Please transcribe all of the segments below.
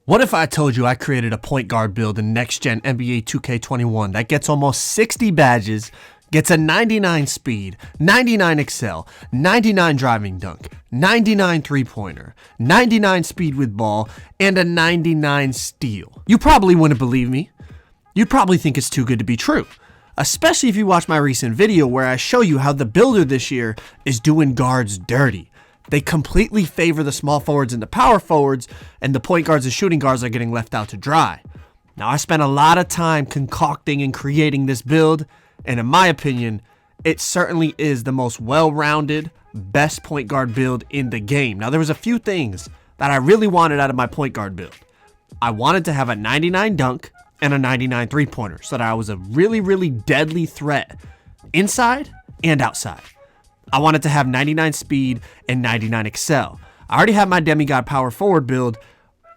What if I told you I created a point guard build in next-gen NBA 2K21 that gets almost 60 badges, gets a 99 speed, 99 excel, 99 driving dunk, 99 three-pointer, 99 speed with ball, and a 99 steal? You probably wouldn't believe me. You'd probably think it's too good to be true, especially if you watch my recent video where I show you how the builder this year is doing guards dirty. They completely favor the small forwards and the power forwards, and the point guards and shooting guards are getting left out to dry. Now, I spent a lot of time concocting and creating this build, and in my opinion, it certainly is the most well-rounded, best point guard build in the game. Now, there was a few things that I really wanted out of my point guard build. I wanted to have a 99 dunk and a 99 three-pointer so that I was a really, really deadly threat inside and outside. I wanted to have 99 speed and 99 excel. I already have my demigod power forward build,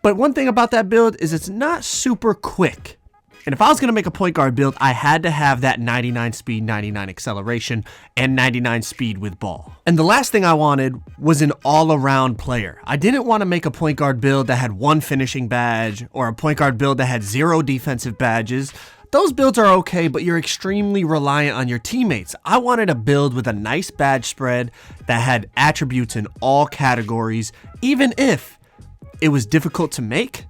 but one thing about that build is it's not super quick. And if I was going to make a point guard build, I had to have that 99 speed, 99 acceleration, and 99 speed with ball. And the last thing I wanted was an all-around player. I didn't want to make a point guard build that had one finishing badge or a point guard build that had 0 defensive badges. Those builds are okay, but you're extremely reliant on your teammates. I wanted a build with a nice badge spread that had attributes in all categories, even if it was difficult to make.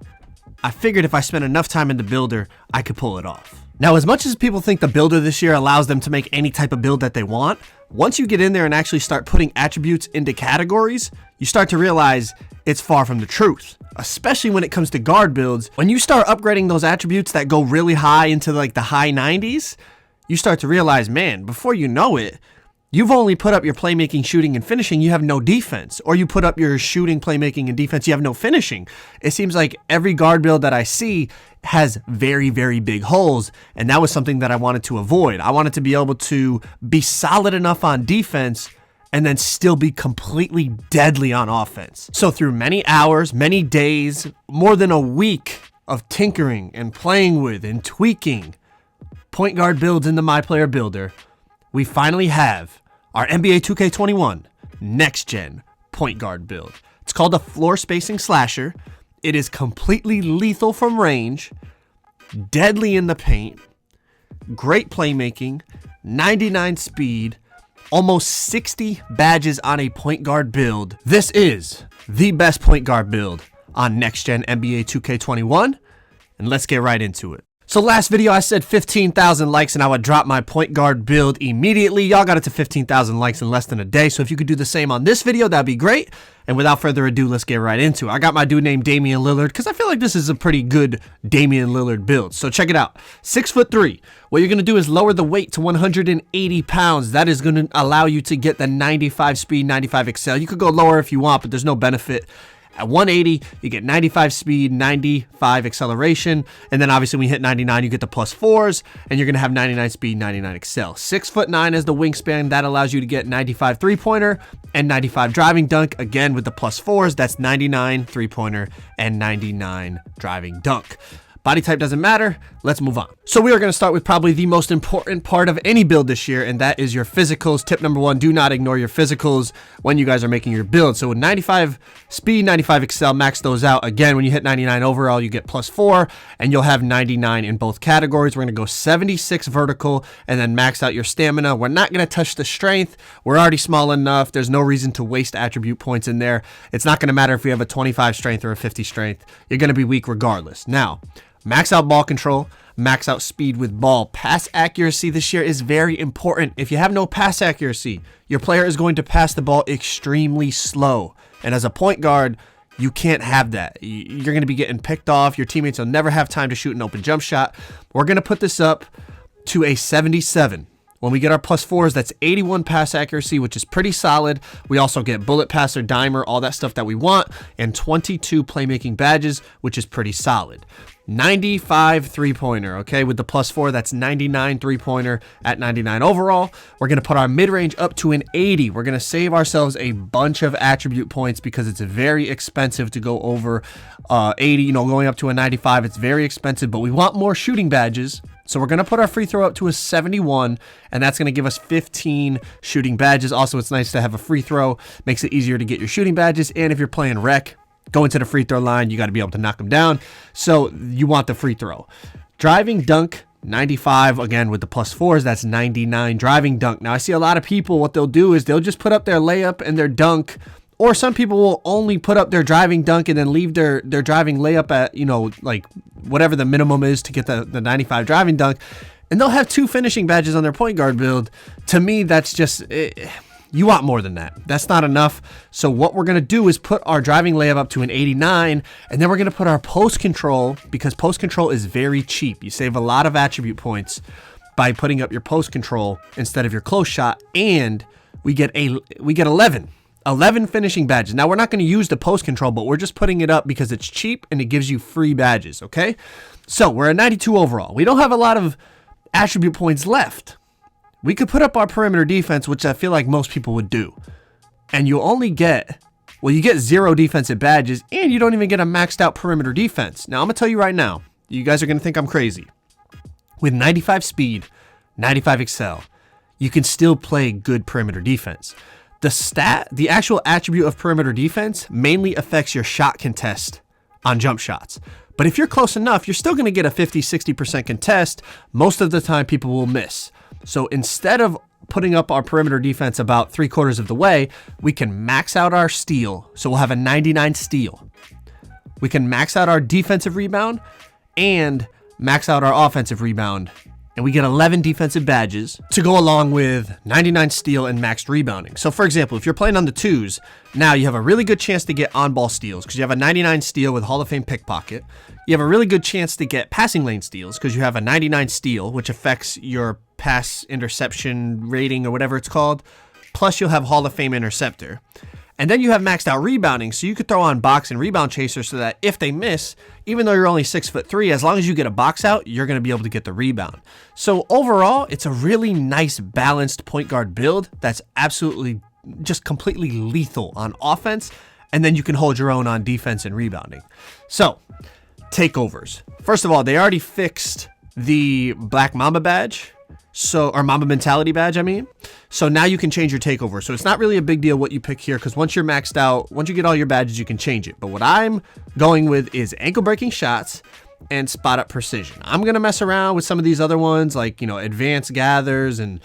I figured if I spent enough time in the builder, I could pull it off. Now, as much as people think the builder this year allows them to make any type of build that they want, once you get in there and actually start putting attributes into categories, you start to realize it's far from the truth, especially when it comes to guard builds. When you start upgrading those attributes that go really high into like the high 90s, you start to realize, man, before you know it, you've only put up your playmaking, shooting, and finishing, you have no defense. Or you put up your shooting, playmaking, and defense, you have no finishing. It seems like every guard build that I see has very, very big holes, and that was something that I wanted to avoid. I wanted to be able to be solid enough on defense and then still be completely deadly on offense. So through many hours, many days, more than a week of tinkering and playing with and tweaking point guard builds in the My Player Builder, we finally have our NBA 2K21 next gen point guard build. It's called a floor spacing slasher. It is completely lethal from range, deadly in the paint, great playmaking, 99 speed, almost 60 badges on a point guard build. This is the best point guard build on next gen NBA 2K21, and let's get right into it. So last video I said 15,000 likes and I would drop my point guard build immediately. Y'all got it to 15,000 likes in less than a day. So if you could do the same on this video, that'd be great. And without further ado, let's get right into it. I got my dude named Damian Lillard because I feel like this is a pretty good Damian Lillard build. So check it out. 6'3". What you're going to do is lower the weight to 180 pounds. That is going to allow you to get the 95 speed, 95 excel. You could go lower if you want, but there's no benefit. At 180, you get 95 speed, 95 acceleration, and then obviously when you hit 99, you get the +4s, and you're going to have 99 speed, 99 excel. 6'9" is the wingspan. That allows you to get 95 three-pointer and 95 driving dunk. Again, with the +4s, that's 99 three-pointer and 99 driving dunk. Body type doesn't matter. Let's move on. So we are going to start with probably the most important part of any build this year, and that is your physicals. Tip number 1, do not ignore your physicals when you guys are making your build. So with 95 speed, 95 excel, max those out. Again, when you hit 99 overall, you get +4, and you'll have 99 in both categories. We're going to go 76 vertical and then max out your stamina. We're not going to touch the strength. We're already small enough. There's no reason to waste attribute points in there. It's not going to matter if you have a 25 strength or a 50 strength. You're going to be weak regardless. Now, max out ball control, max out speed with ball. Pass accuracy this year is very important. If you have no pass accuracy, your player is going to pass the ball extremely slow. And as a point guard, you can't have that. You're going to be getting picked off. Your teammates will never have time to shoot an open jump shot. We're going to put this up to a 77. When we get our +4s, that's 81 pass accuracy, which is pretty solid. We also get bullet passer, dimer, all that stuff that we want, and 22 playmaking badges, which is pretty solid. 95 three-pointer, okay? With the +4, that's 99 three-pointer at 99 overall. We're going to put our mid-range up to an 80. We're going to save ourselves a bunch of attribute points because it's very expensive to go over 80. You know, going up to a 95, it's very expensive, but we want more shooting badges. So we're going to put our free throw up to a 71, and that's going to give us 15 shooting badges. Also, it's nice to have a free throw. Makes it easier to get your shooting badges, and if you're playing rec, going to the free throw line, you got to be able to knock them down. So you want the free throw. Driving dunk, 95, again with the +4s, that's 99 driving dunk. Now I see a lot of people, what they'll do is they'll just put up their layup and their dunk, or some people will only put up their driving dunk and then leave their driving layup at, you know, like whatever the minimum is to get the 95 driving dunk, and they'll have 2 finishing badges on their point guard build. To me, that's just you want more than that. That's not enough. So what we're going to do is put our driving layup up to an 89, and then we're going to put our post control, because post control is very cheap. You save a lot of attribute points by putting up your post control instead of your close shot, and we get 11 finishing badges. Now we're not going to use the post control, but we're just putting it up because it's cheap and it gives you free badges, okay? So we're at 92 overall. We don't have a lot of attribute points left. We could put up our perimeter defense, which I feel like most people would do. And you only get, well, you get 0 defensive badges, and you don't even get a maxed out perimeter defense. Now, I'm going to tell you right now, you guys are going to think I'm crazy. With 95 speed, 95 excel, you can still play good perimeter defense. The actual attribute of perimeter defense mainly affects your shot contest on jump shots. But if you're close enough, you're still going to get a 50-60% contest. Most of the time, people will miss. So instead of putting up our perimeter defense about 3/4 of the way, we can max out our steal. So we'll have a 99 steal. We can max out our defensive rebound and max out our offensive rebound. And we get 11 defensive badges to go along with 99 steal and maxed rebounding. So for example, if you're playing on the 2s, now you have a really good chance to get on-ball steals because you have a 99 steal with Hall of Fame pickpocket. You have a really good chance to get passing lane steals because you have a 99 steal, which affects your pass interception rating or whatever it's called. Plus you'll have Hall of Fame interceptor. And then you have maxed out rebounding, so you could throw on box and rebound chaser so that if they miss, even though you're only 6'3", as long as you get a box out, you're going to be able to get the rebound. So overall, it's a really nice balanced point guard build that's absolutely just completely lethal on offense, and then you can hold your own on defense and rebounding. So, takeovers. First of all, they already fixed the Black Mamba badge. Or Mamba Mentality badge, I mean. So now you can change your takeover. So it's not really a big deal what you pick here because once you're maxed out, once you get all your badges, you can change it. But what I'm going with is ankle breaking shots and spot up precision. I'm going to mess around with some of these other ones like, you know, advanced gathers and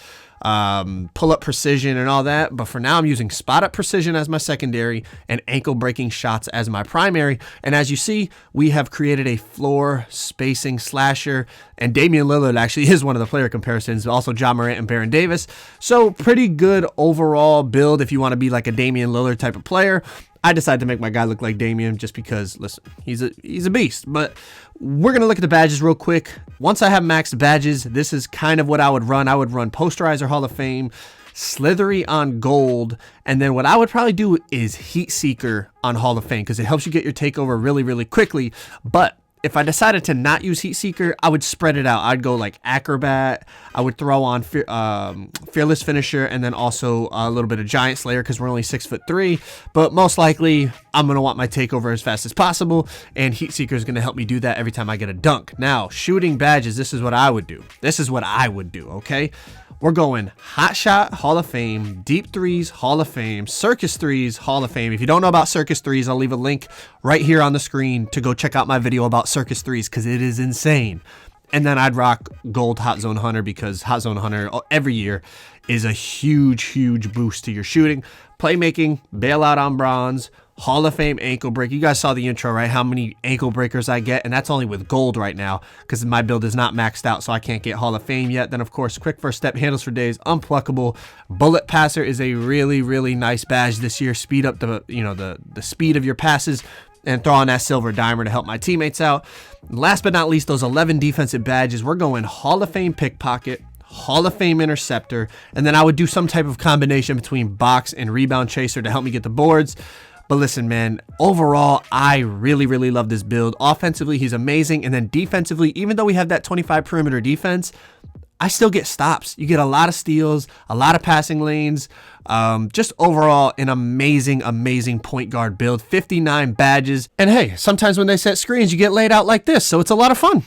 pull up precision and all that. But for now, I'm using spot up precision as my secondary and ankle breaking shots as my primary. And as you see, we have created a floor spacing slasher, and Damian Lillard actually is one of the player comparisons, also Ja Morant and Baron Davis. So pretty good overall build if you want to be like a Damian Lillard type of player. I decided to make my guy look like Damian just because, listen, he's a beast. But we're going to look at the badges real quick. Once I have maxed badges, this is kind of what I would run. I would run Posterizer Hall of Fame, Slithery on Gold, and then what I would probably do is Heat Seeker on Hall of Fame because it helps you get your takeover really, really quickly. But if I decided to not use Heat Seeker, I would spread it out. I'd go like Acrobat. I would throw on Fearless Finisher and then also a little bit of Giant Slayer because we're only 6'3". But most likely, I'm going to want my takeover as fast as possible, and Heat Seeker is going to help me do that every time I get a dunk. Now, shooting badges, this is what I would do. Okay? We're going Hot Shot, Hall of Fame, Deep Threes, Hall of Fame, Circus Threes, Hall of Fame. If you don't know about Circus Threes, I'll leave a link right here on the screen to go check out my video about Circus Threes because it is insane. And then I'd rock Gold Hot Zone Hunter because Hot Zone Hunter every year is a huge, huge boost to your shooting. Playmaking, Bailout on Bronze, Hall of Fame ankle break. You guys saw the intro, right? How many ankle breakers I get, and that's only with gold right now because my build is not maxed out, so I can't get Hall of Fame yet. Then, of course, quick first step, handles for days, unpluckable. Bullet passer is a really, really nice badge this year. Speed up the speed of your passes and throw on that silver dimer to help my teammates out. Last but not least, those 11 defensive badges. We're going Hall of Fame pickpocket, Hall of Fame interceptor, and then I would do some type of combination between box and rebound chaser to help me get the boards. But listen, man, overall, I really, really love this build. Offensively, he's amazing. And then defensively, even though we have that 25 perimeter defense, I still get stops. You get a lot of steals, a lot of passing lanes. Just overall, an amazing, amazing point guard build. 59 badges. And hey, sometimes when they set screens, you get laid out like this. So it's a lot of fun.